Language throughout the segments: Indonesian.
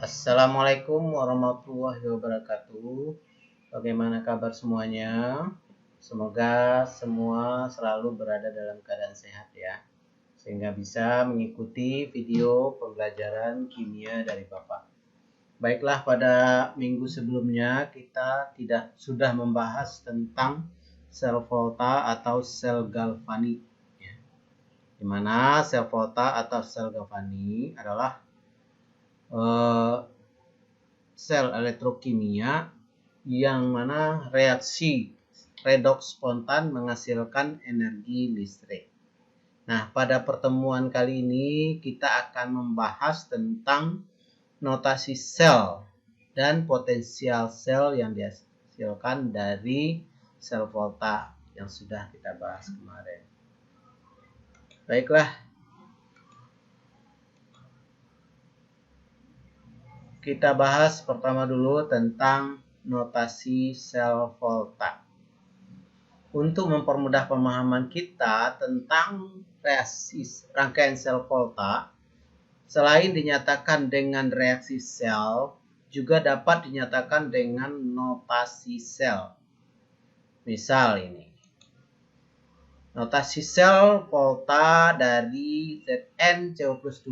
Assalamualaikum warahmatullahi wabarakatuh. Bagaimana kabar semuanya? Semoga semua selalu berada dalam keadaan sehat ya, sehingga bisa mengikuti video pembelajaran kimia dari Bapak. Baiklah, pada minggu sebelumnya kita sudah membahas tentang sel volta atau sel galvanik ya. Di mana sel volta atau sel galvanik adalah sel elektrokimia yang mana reaksi redoks spontan menghasilkan energi listrik. Nah, pada pertemuan kali ini kita akan membahas tentang notasi sel dan potensial sel yang dihasilkan dari sel volta yang sudah kita bahas kemarin. Baiklah, kita bahas pertama dulu tentang notasi sel volta. Untuk mempermudah pemahaman kita tentang reaksi rangkaian sel volta, selain dinyatakan dengan reaksi sel, juga dapat dinyatakan dengan notasi sel. Misal ini, notasi sel volta dari Zn CO+2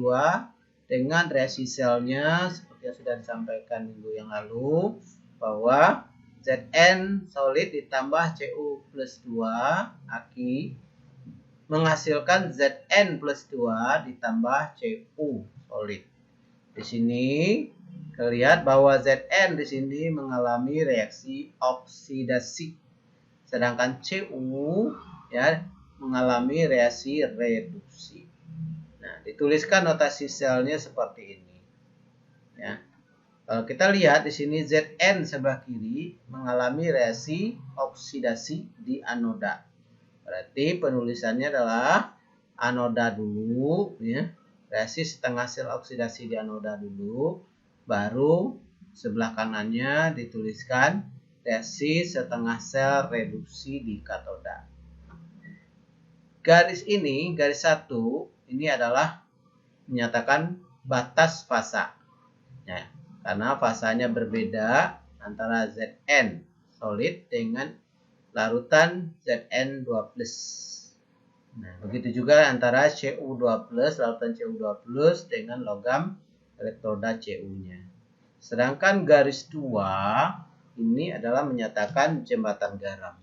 dengan reaksi selnya seperti yang sudah disampaikan minggu yang lalu, bahwa Zn solid ditambah Cu+2 Aki menghasilkan Zn+2 ditambah Cu solid. Di sini terlihat bahwa Zn di sini mengalami reaksi oksidasi, sedangkan Cu ya mengalami reaksi reduksi. Nah, dituliskan notasi selnya seperti ini. Ya. Kalau kita lihat di sini Zn sebelah kiri mengalami reaksi oksidasi di anoda. Berarti penulisannya adalah anoda dulu ya. Reaksi setengah sel oksidasi di anoda dulu, baru sebelah kanannya dituliskan reaksi setengah sel reduksi di katoda. Garis ini, garis 1, ini adalah menyatakan batas fasa. Ya, karena fasanya berbeda antara Zn solid dengan larutan Zn2+. Nah, begitu juga antara Cu2+, larutan Cu2+ dengan logam elektroda Cu-nya. Sedangkan garis 2 ini adalah menyatakan jembatan garam.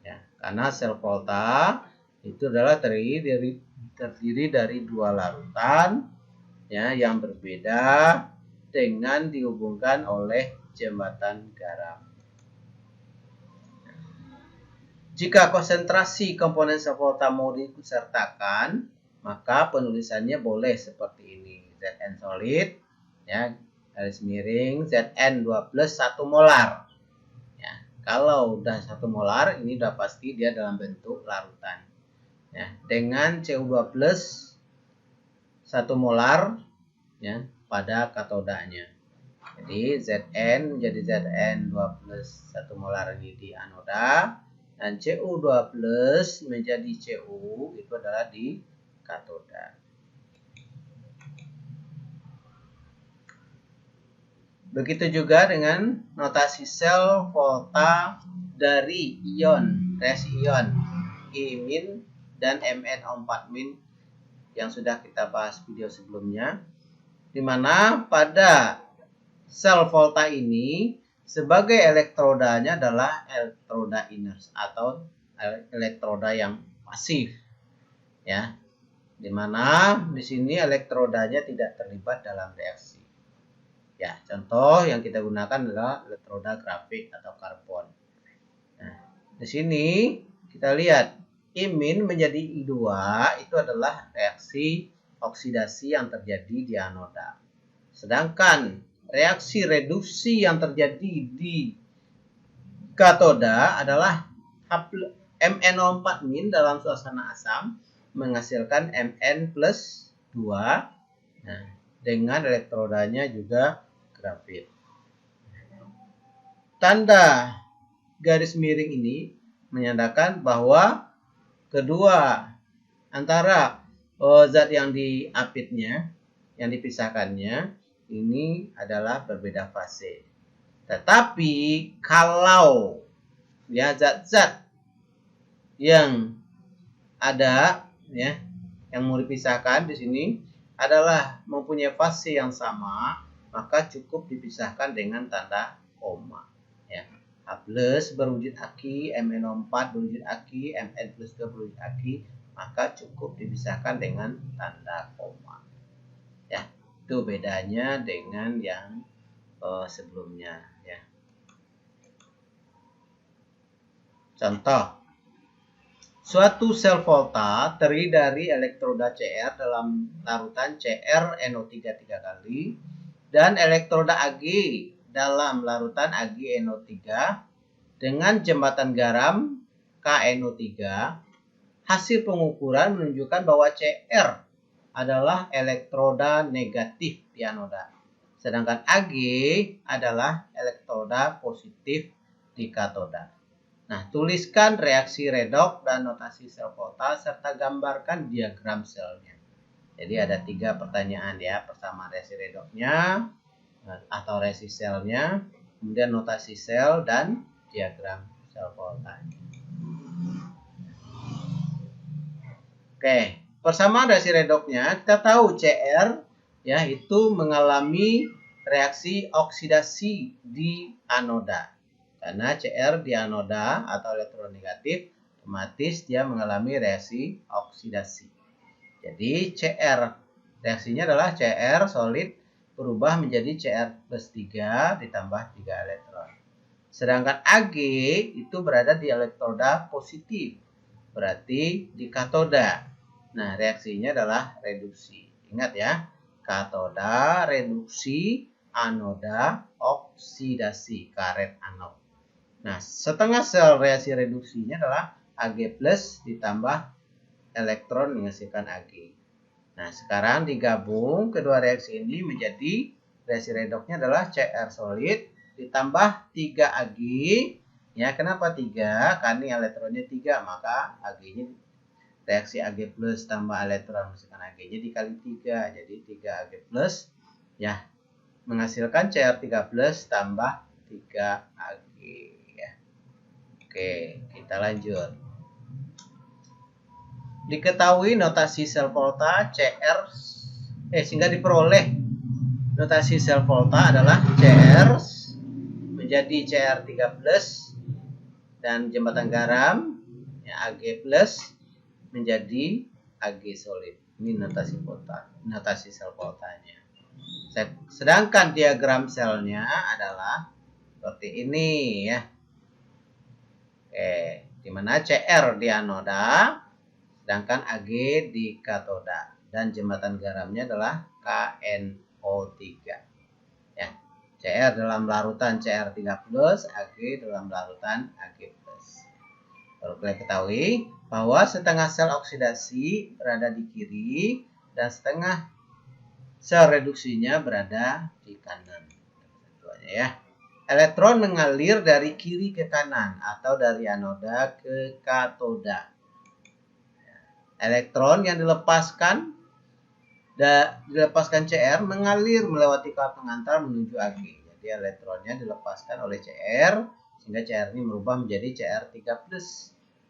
Ya, karena sel volta itu adalah terdiri dari dua larutan ya yang berbeda dengan dihubungkan oleh jembatan garam. Jika konsentrasi komponen sel volta mau diikutsertakan, maka penulisannya boleh seperti ini. Zn solid ya, garis miring Zn2+ 1 molar. Ya, kalau udah 1 molar ini udah pasti dia dalam bentuk larutan. Ya, dengan Cu2+ 1 molar ya pada katodanya. Jadi Zn menjadi Zn2+ 1 molar ini di anoda, dan Cu2+ menjadi Cu itu adalah di katoda. Begitu juga dengan notasi sel volta dari ion, reaksi ion I- dan MnO4- yang sudah kita bahas video sebelumnya, di mana pada sel volta ini sebagai elektrodanya adalah elektroda inert atau elektroda yang pasif ya, di mana di sini elektrodanya tidak terlibat dalam reaksi. Ya, contoh yang kita gunakan adalah elektroda grafit atau karbon. Nah, di sini kita lihat I- menjadi I2 itu adalah reaksi oksidasi yang terjadi di anoda. Sedangkan reaksi reduksi yang terjadi di katoda adalah MnO4- dalam suasana asam menghasilkan Mn+2 nah, dengan elektrodanya juga grafit. Tanda garis miring ini menandakan bahwa kedua antara zat yang diapitnya, yang dipisahkannya ini adalah berbeda fase. Tetapi kalau ya zat-zat yang ada ya yang mau dipisahkan di sini adalah mempunyai fase yang sama, maka cukup dipisahkan dengan tanda koma ya. H+ berwujud aki, MnO4 berwujud aki, Mn+2 berwujud aki, maka cukup dipisahkan dengan tanda koma ya. Itu bedanya dengan yang sebelumnya ya. Contoh, suatu sel volta terdiri dari elektroda Cr dalam larutan CrNO3 3 kali dan elektroda Ag dalam larutan AgNO3 dengan jembatan garam KNO3. Hasil pengukuran menunjukkan bahwa Cr adalah elektroda negatif di anoda, sedangkan Ag adalah elektroda positif di katoda. Nah, tuliskan reaksi redoks dan notasi sel volta serta gambarkan diagram selnya. Jadi ada 3 pertanyaan ya. Pertama reaksi redoksnya atau reaksi selnya, kemudian notasi sel dan diagram sel voltanya. Oke, persamaan reaksi redoksnya kita tahu Cr ya itu mengalami reaksi oksidasi di anoda. Karena Cr di anoda atau elektronegatif, otomatis dia mengalami reaksi oksidasi. Jadi Cr reaksinya adalah Cr solid berubah menjadi Cr+3 ditambah 3 elektron. Sedangkan Ag itu berada di elektroda positif, berarti di katoda. Nah, reaksinya adalah reduksi. Ingat ya, katoda, reduksi, anoda, oksidasi, karet anod. Nah, setengah sel reaksi reduksinya adalah Ag+ ditambah elektron menghasilkan Ag. Nah, sekarang digabung kedua reaksi ini menjadi reaksi redoksnya adalah Cr solid ditambah 3 Ag. Ya, kenapa 3? Karena elektronnya 3, maka Ag-nya reaksi Ag+ tambah elektron menghasilkan Ag-nya dikali 3, jadi 3 Ag+ ya menghasilkan Cr3+ tambah 3 Ag. Oke, kita lanjut. Diketahui notasi sel volta Cr sehingga diperoleh notasi sel volta adalah Cr menjadi Cr3+ dan jembatan garam ya, Ag+ menjadi Ag solid. Ini notasi volta, notasi sel voltanya. Sedangkan diagram selnya adalah seperti ini ya. Di mana Cr di anoda, sedangkan Ag di katoda, dan jembatan garamnya adalah KNO3. Ya, Cr dalam larutan Cr3+, Ag dalam larutan Ag+. Perlu kita ketahui bahwa setengah sel oksidasi berada di kiri dan setengah sel reduksinya berada di kanan. Keduanya ya. Elektron mengalir dari kiri ke kanan atau dari anoda ke katoda. Elektron yang dilepaskan Cr mengalir melewati kawat pengantar menuju Ag. Jadi elektronnya dilepaskan oleh Cr sehingga Cr ini berubah menjadi Cr3+.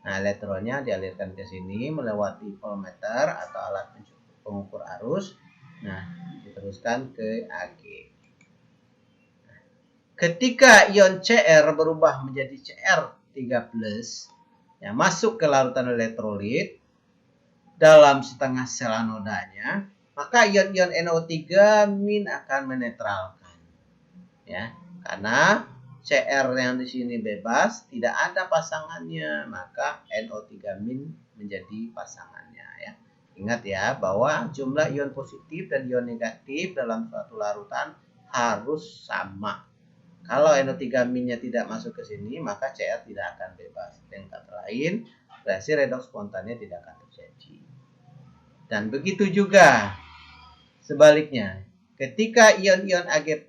Nah, elektronnya dialirkan ke sini melewati voltmeter atau alat pengukur arus. Nah, diteruskan ke Ag. Ketika ion Cr berubah menjadi Cr3+, ya, masuk ke larutan elektrolit dalam setengah sel anodanya, maka ion-ion NO3- akan menetralkan. Ya, karena Cr yang di sini bebas, tidak ada pasangannya, maka NO3- menjadi pasangannya. Ya. Ingat ya, bahwa jumlah ion positif dan ion negatif dalam suatu larutan harus sama. Kalau NO3- tidak masuk ke sini, maka Cr tidak akan bebas. Dengan kata lain, reaksi redoks spontannya tidak akan terjadi. Dan begitu juga sebaliknya, ketika ion-ion Ag+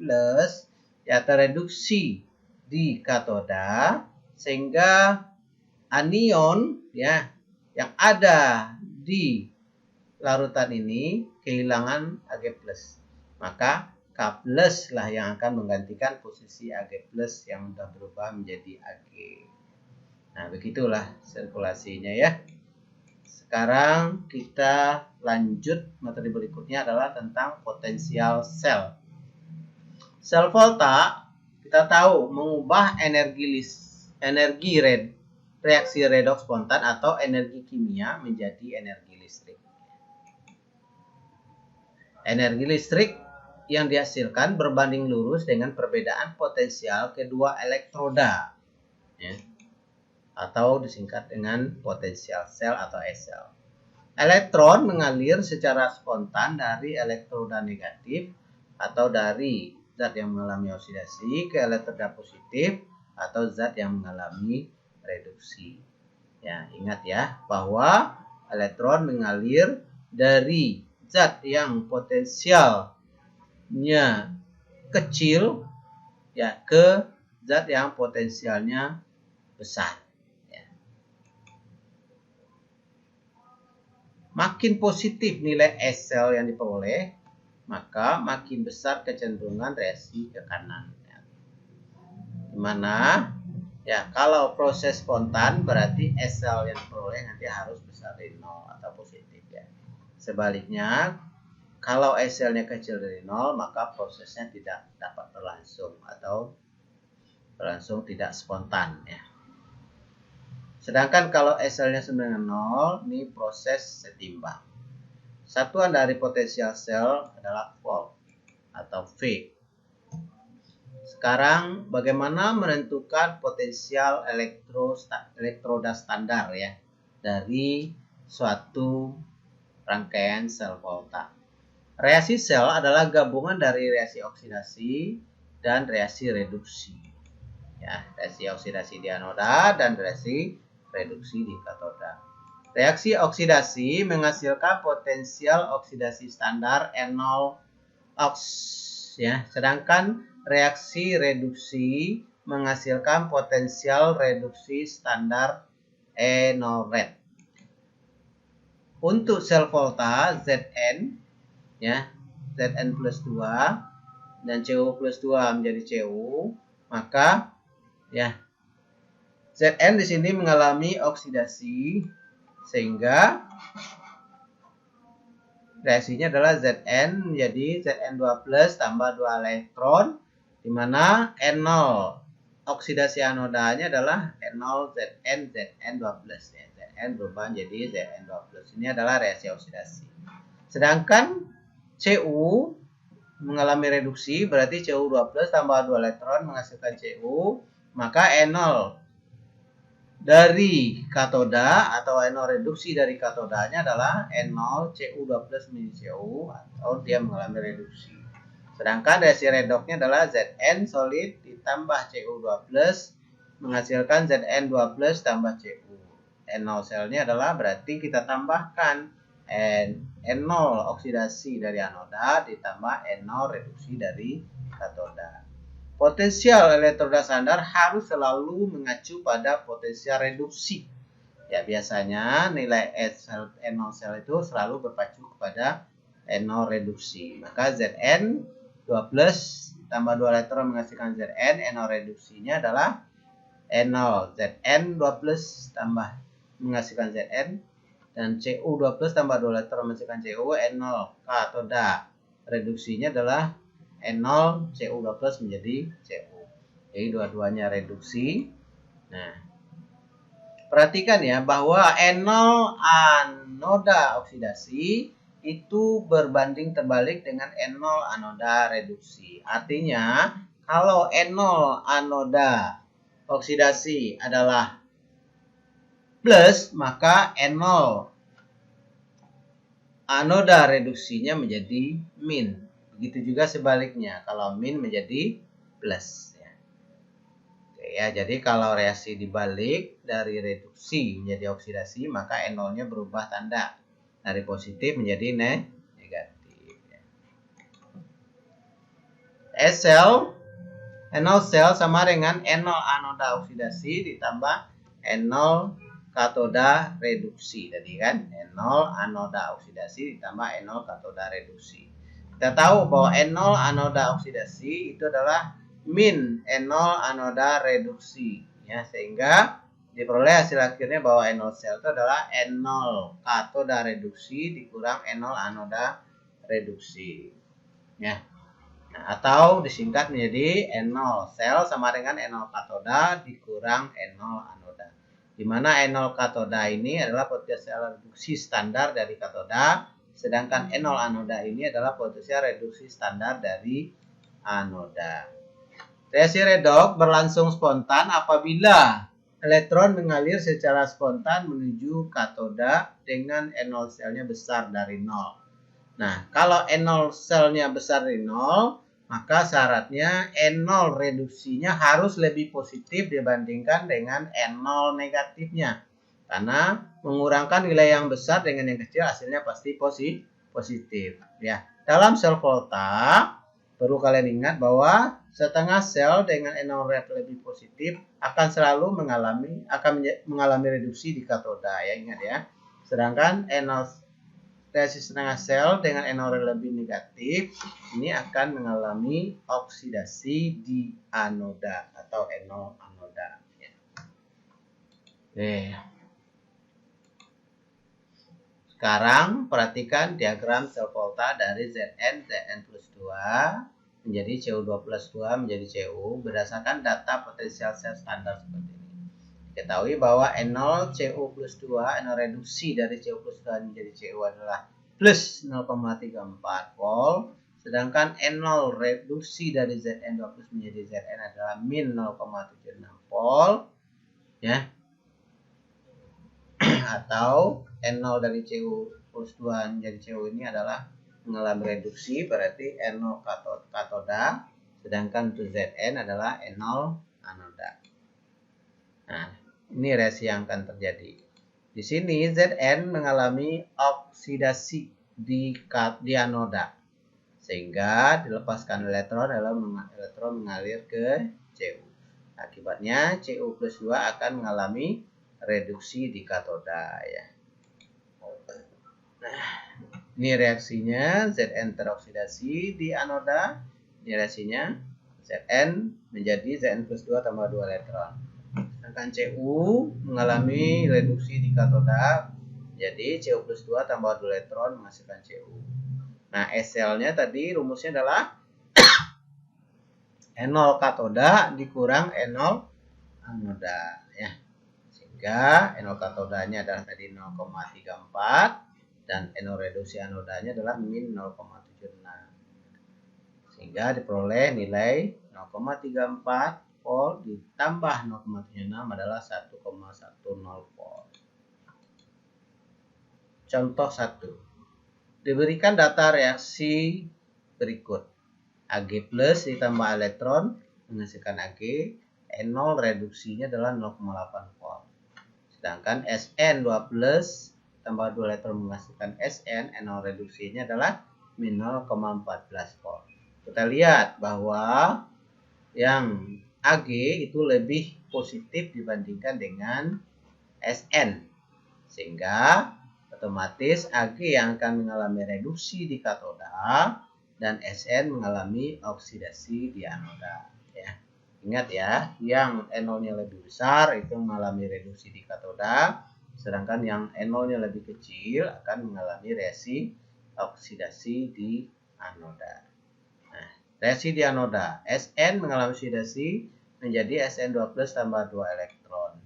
ya tereduksi di katoda, sehingga anion ya yang ada di larutan ini kehilangan Ag+, maka plus lah yang akan menggantikan posisi Ag plus yang sudah berubah menjadi Ag. Nah, begitulah sirkulasinya ya. Sekarang kita lanjut, materi berikutnya adalah tentang potensial sel. Sel volta kita tahu mengubah reaksi redoks spontan atau energi kimia menjadi energi listrik. Energi listrik yang dihasilkan berbanding lurus dengan perbedaan potensial kedua elektroda, ya, atau disingkat dengan potensial sel atau sel. Elektron mengalir secara spontan dari elektroda negatif atau dari zat yang mengalami oksidasi ke elektroda positif atau zat yang mengalami reduksi. Ya, ingat ya bahwa elektron mengalir dari zat yang potensialnya kecil ya ke zat yang potensialnya besar. Ya. Makin positif nilai S sel yang diperoleh, maka makin besar kecenderungan reaksi ke kanan. Ya. Dimana ya kalau proses spontan berarti S sel yang diperoleh nanti harus besar dari 0 atau positif ya. Sebaliknya kalau S selnya kecil dari 0 maka prosesnya tidak dapat berlangsung atau berlangsung tidak spontan ya. Sedangkan kalau S selnya sama dengan 0 ini proses setimbang. Satuan dari potensial sel adalah volt atau V. Sekarang bagaimana menentukan potensial elektroda standar ya dari suatu rangkaian sel volta. Reaksi sel adalah gabungan dari reaksi oksidasi dan reaksi reduksi. Ya, reaksi oksidasi di anoda dan reaksi reduksi di katoda. Reaksi oksidasi menghasilkan potensial oksidasi standar N0 ox ya, sedangkan reaksi reduksi menghasilkan potensial reduksi standar E0 red. Untuk sel volta Zn ya, Zn plus 2 dan Cu plus 2 menjadi Cu, maka ya Zn di sini mengalami oksidasi sehingga reaksinya adalah Zn menjadi Zn2 plus tambah 2 elektron, di mana N0 oksidasi anodanya adalah N0 Zn2 plus ya. Zn berubah menjadi Zn2 plus. Ini adalah reaksi oksidasi. Sedangkan Cu mengalami reduksi, berarti Cu2 plus tambah 2 elektron menghasilkan Cu, maka N0 dari katoda atau N0 reduksi dari katodanya adalah N0 Cu2 plus menjadi Cu atau dia mengalami reduksi. Sedangkan reaksi redoksnya adalah Zn solid ditambah Cu2 plus menghasilkan Zn2 plus tambah Cu. N0 selnya adalah berarti kita tambahkan N0 oksidasi dari anoda ditambah N0 reduksi dari katoda. Potensial elektroda standar harus selalu mengacu pada potensial reduksi. Ya, biasanya nilai N0 sel itu selalu berpacu kepada N0 reduksi. Maka Zn 2 plus tambah 2 elektron menghasilkan Zn, N0 reduksinya adalah N0 Zn 2 plus tambah menghasilkan Zn, dan Cu2 plus tambah 2 elektron menghasilkan Cu, N0 katoda reduksinya adalah N0 Cu2 plus menjadi Cu. Jadi dua-duanya reduksi. Nah, perhatikan ya bahwa N0 anoda oksidasi itu berbanding terbalik dengan N0 anoda reduksi. Artinya kalau N0 anoda oksidasi adalah plus, maka N0 anoda reduksinya menjadi min. Begitu juga sebaliknya, kalau min menjadi plus. Ya. Oke, ya, jadi kalau reaksi dibalik dari reduksi menjadi oksidasi, maka N0-nya berubah tanda dari positif menjadi negatif. Ya. S sel, N0 sel sama dengan N0 anoda oksidasi ditambah N0 katoda reduksi tadi kan, N0 anoda oksidasi ditambah N0 katoda reduksi. Kita tahu bahwa N0 anoda oksidasi itu adalah min N0 anoda reduksi, ya, sehingga diperoleh hasil akhirnya bahwa N0 sel itu adalah N0 katoda reduksi dikurang N0 anoda reduksi, ya. Nah, atau disingkat menjadi N0 sel sama dengan N0 katoda dikurang N0 anoda. Di mana N0 katoda ini adalah potensial reduksi standar dari katoda, sedangkan N0 anoda ini adalah potensial reduksi standar dari anoda. Reaksi redoks berlangsung spontan apabila elektron mengalir secara spontan menuju katoda dengan N0 selnya besar dari 0. Nah, kalau N0 selnya besar dari 0, maka syaratnya N0 reduksinya harus lebih positif dibandingkan dengan N0 negatifnya. Karena mengurangkan nilai yang besar dengan yang kecil hasilnya pasti positif. Ya, dalam sel volta perlu kalian ingat bahwa setengah sel dengan N0 lebih positif akan selalu mengalami reduksi di katoda, ya, ingat ya. Sedangkan reaksi setengah sel dengan N0 lebih negatif ini akan mengalami oksidasi di anoda atau N0 anoda. Ya. Oke. Sekarang perhatikan diagram sel volta dari Zn plus 2 menjadi Cu2 plus 2 menjadi Cu berdasarkan data potensial sel standar seperti ini. Ketahui bahwa N0 Cu plus 2, N0 reduksi dari Cu plus 2 menjadi Cu adalah plus 0,34 volt, sedangkan N0 reduksi dari Zn2 plus menjadi Zn adalah min 0,76 volt, ya. Atau N0 dari Cu plus 2 menjadi Cu ini adalah mengalami reduksi, berarti N0 katoda, sedangkan untuk Zn adalah N0 anoda. Nah, ini reaksi yang akan terjadi. Di sini Zn mengalami oksidasi di anoda, sehingga dilepaskan elektron mengalir ke Cu. Akibatnya Cu plus 2 akan mengalami reduksi di katoda, ya. Nah, ini reaksinya Zn teroksidasi di anoda. Ini reaksinya Zn menjadi Zn plus 2 tambah 2 elektron. Sedangkan Cu mengalami reduksi di katoda, jadi Cu plus 2 tambah 2 elektron menghasilkan Cu. Nah, S-selnya tadi rumusnya adalah N0 katoda dikurang N0 anoda, ya. Sehingga N0 katodanya adalah tadi 0,34 dan N0 reduksi anodanya adalah min 0,76. Sehingga diperoleh nilai 0,34 volt ditambah 0,76 adalah 1,10 volt. Contoh 1. Diberikan data reaksi berikut. Ag plus ditambah elektron menghasilkan Ag, N0 reduksinya adalah 0,8 volt. Sedangkan Sn 2 plus tambah 2 elektron menghasilkan Sn, N0 reduksinya adalah min 0,14 volt. Kita lihat bahwa yang Ag itu lebih positif dibandingkan dengan Sn, sehingga otomatis Ag yang akan mengalami reduksi di katoda dan Sn mengalami oksidasi di anoda, ya. Ingat ya, yang N0-nya lebih besar itu mengalami reduksi di katoda, sedangkan yang N0-nya lebih kecil akan mengalami reaksi oksidasi di anoda. Reaksi di anoda, Sn mengalami oksidasi menjadi Sn2 plus tambah 2 elektron.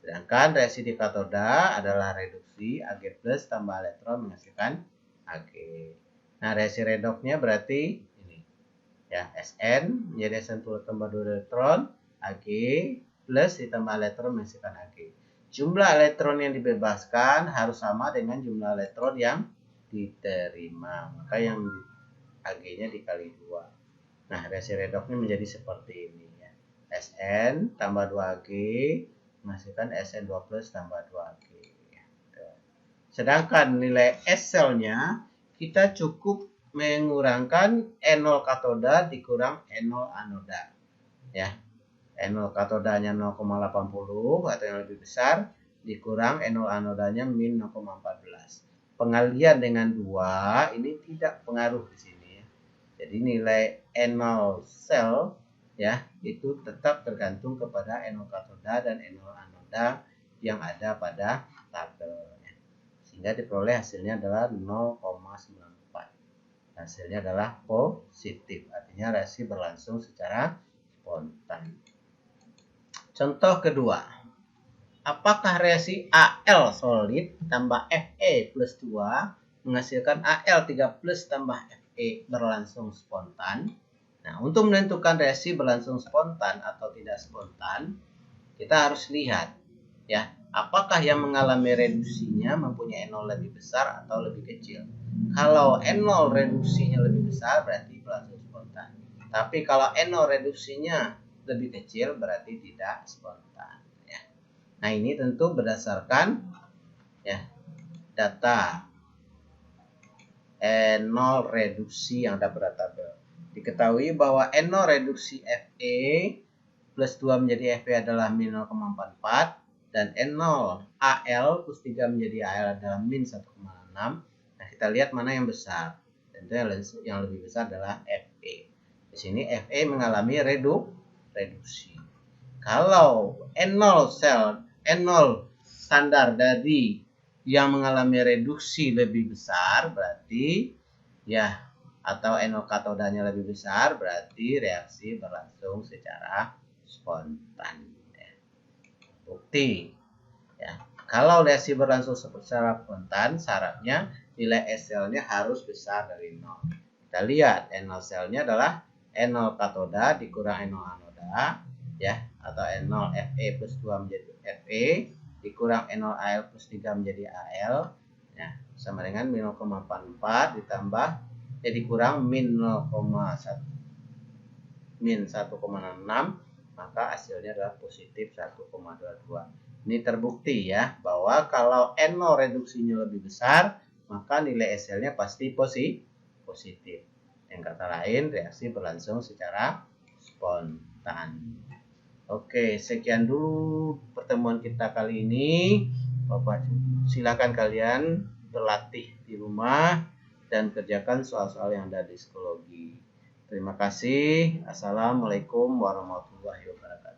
Sedangkan reaksi di katoda adalah reduksi Ag plus tambah elektron menghasilkan Ag. Nah, reaksi redoksnya berarti ini, ya, Sn menjadi Sn tambah 2 elektron, Ag plus ditambah elektron menghasilkan Ag. Jumlah elektron yang dibebaskan harus sama dengan jumlah elektron yang diterima. Maka yang Ag-nya dikali 2. Nah, reaksi redoksnya menjadi seperti ini, ya. Sn tambah 2 Ag menghasilkan Sn2 plus tambah 2 Ag. Sedangkan nilai S-selnya kita cukup mengurangkan N0 katoda dikurang N0 anoda, ya. N0 katodanya 0,80 atau yang lebih besar dikurang N0 anodanya min 0,14. Pengalian dengan 2 ini tidak pengaruh di sini, Jadi nilai N0 sel ya itu tetap tergantung kepada N0 katoda dan N0 anoda yang ada pada tabel. Sehingga diperoleh hasilnya adalah 0,94. Hasilnya adalah positif. Artinya reaksi berlangsung secara spontan. Contoh kedua. Apakah reaksi Al solid tambah Fe plus 2 menghasilkan Al 3 plus tambah Fe berlangsung spontan? Nah, untuk menentukan reaksi berlangsung spontan atau tidak spontan, kita harus lihat ya, apakah yang mengalami reduksinya mempunyai N0 lebih besar atau lebih kecil. Kalau N0 reduksinya lebih besar berarti berlangsung spontan. Tapi kalau N0 reduksinya lebih kecil berarti tidak spontan. Ya. Nah, ini tentu berdasarkan ya data N0 reduksi yang ada pada tabel. Diketahui bahwa N0 reduksi Fe plus 2 menjadi Fe adalah min 0,44 dan N0 Al plus 3 menjadi Al adalah min 1,6. Nah, kita lihat mana yang besar. Tentu yang lebih besar adalah Fe. Di sini Fe mengalami reduksi. Kalau N0 standar dari yang mengalami reduksi lebih besar berarti ya, atau N0 katodanya lebih besar berarti reaksi berlangsung secara spontan. Ya. Bukti ya, kalau reaksi berlangsung secara spontan syaratnya nilai SL-nya harus besar dari 0. Kita lihat N0 selnya adalah N0 katoda dikurang N0 anoda ya, atau N0 Fe plus 2 menjadi Fe dikurang N0 Al plus 3 menjadi Al ya, sama dengan min 0,44 ditambah dikurang min 1,6, maka hasilnya adalah positif 1,22. Ini terbukti ya bahwa kalau N0 reduksinya lebih besar maka nilai SL-nya pasti positif. Yang kata lain reaksi berlangsung secara spontan. Oke, sekian dulu pertemuan kita kali ini. Bapak, silakan kalian berlatih di rumah dan kerjakan soal-soal yang ada di psikologi. Terima kasih. Assalamualaikum warahmatullahi wabarakatuh.